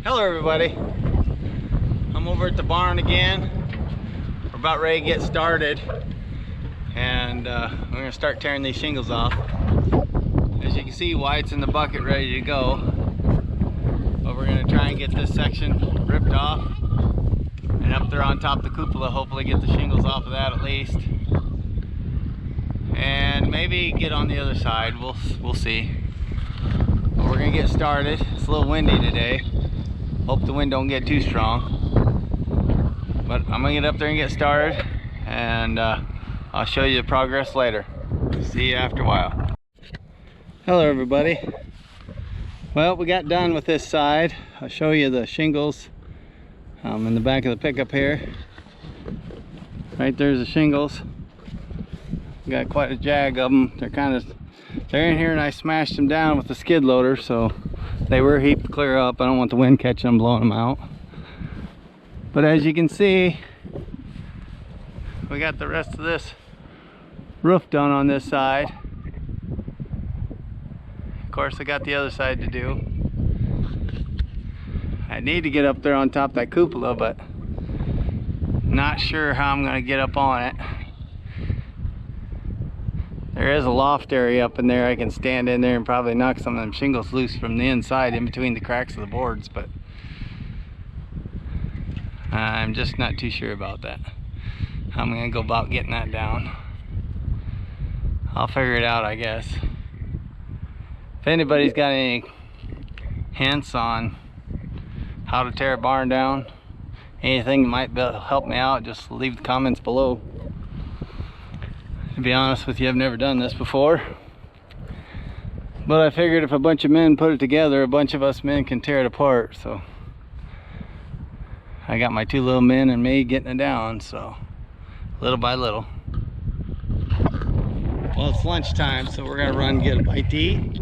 Hello everybody, I'm over at the barn again. We're about ready to get started and we're going to start tearing these shingles off. As you can see, Wyatt's in the bucket ready to go, but we're going to try and get this section ripped off and up there on top of the cupola, hopefully get the shingles off of that at least, and maybe get on the other side. We'll see. But we're going to get started. It's a little windy today. Hope the wind don't get too strong, but I'm gonna get up there and get started, and I'll show you the progress later. See you after a while. Hello everybody. Well, we got done with this side. I'll show you the shingles in the back of the pickup here. Right there's the shingles. We got quite a jag of them. They're in here, and I smashed them down with the skid loader, so they were heaped clear up. I don't want the wind catching them, blowing them out. But as you can see, we got the rest of this roof done on this side. Of course, I got the other side to do. I need to get up there on top of that cupola, but not sure how I'm going to get up on it. There is a loft area up in there. I can stand in there and probably knock some of them shingles loose from the inside in between the cracks of the boards, but I'm just not too sure about that. I'm gonna go about getting that down. I'll figure it out, I guess. If anybody's got any hints on how to tear a barn down, anything that might help me out, just leave the comments below. To be honest with you, I've never done this before, but I figured if a bunch of men put it together, a bunch of us men can tear it apart. So I got my two little men and me getting it down, so little by little. Well, it's lunchtime, so we're gonna run and get a bite to eat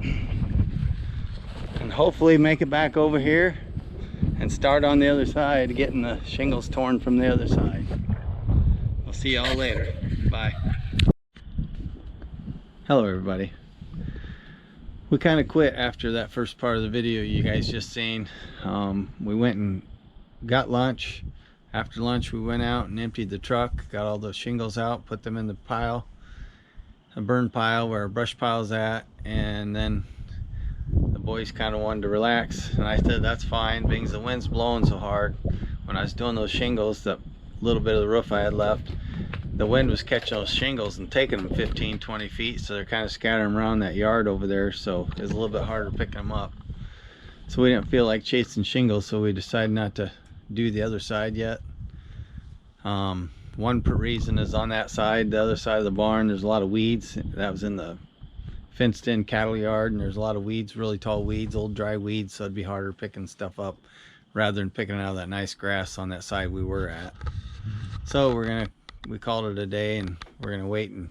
and hopefully make it back over here and start on the other side, getting the shingles torn from the other side. We'll see y'all later. Bye. Hello everybody. We kind of quit after that first part of the video you guys just seen. We went and got lunch. After lunch we went out and emptied the truck, got all those shingles out, put them in the pile, a burn pile where our brush pile's at, and then the boys kind of wanted to relax, and I said that's fine because the wind's blowing so hard. When I was doing those shingles, that little bit of the roof I had left, the wind was catching those shingles and taking them 15-20 feet, so they're kind of scattering around that yard over there, so it was a little bit harder picking them up. So we didn't feel like chasing shingles, so we decided not to do the other side yet. One reason is on that side, the other side of the barn, there's a lot of weeds. That was in the fenced in cattle yard, and there's a lot of weeds, really tall weeds, old dry weeds, so it'd be harder picking stuff up rather than picking out of that nice grass on that side we were at. So we called it a day, and we're gonna wait and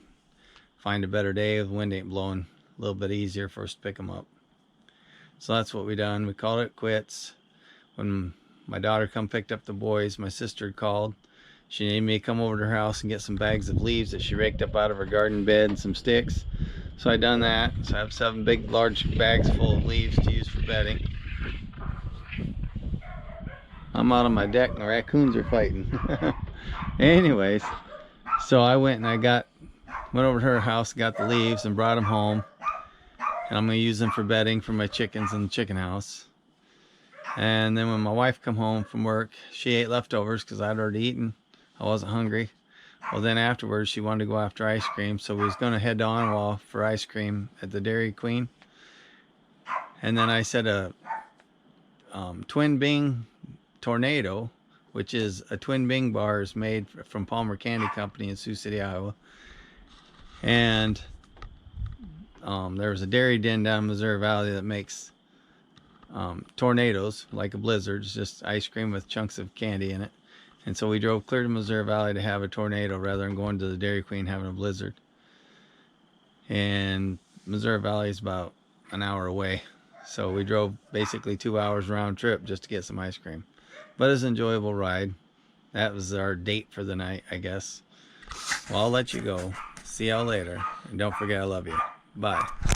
find a better day. The wind ain't blowing, a little bit easier for us to pick them up. So that's what we done. We called it quits. When my daughter picked up the boys, my sister had called. She needed me to come over to her house and get some bags of leaves that she raked up out of her garden bed and some sticks. So I done that. So I have 7 big large bags full of leaves to use for bedding. I'm out on my deck and the raccoons are fighting. Anyways, so I went and went over to her house, got the leaves and brought them home, and I'm gonna use them for bedding for my chickens in the chicken house. And then when my wife come home from work, she ate leftovers because I'd already eaten. I wasn't hungry. Well, then afterwards she wanted to go after ice cream, so we was gonna head to Onwa for ice cream at the Dairy Queen. And then I said a twin Bing tornado, which is a twin Bing bar, is made from Palmer Candy Company in Sioux City, Iowa. And there was a dairy den down in Missouri Valley that makes tornadoes like a blizzard. It's just ice cream with chunks of candy in it. And so we drove clear to Missouri Valley to have a tornado rather than going to the Dairy Queen having a blizzard. And Missouri Valley is about an hour away, so we drove basically 2 hours round trip just to get some ice cream. But it's an enjoyable ride. That was our date for the night, I guess. Well, I'll let you go. See y'all later. And don't forget I love you. Bye.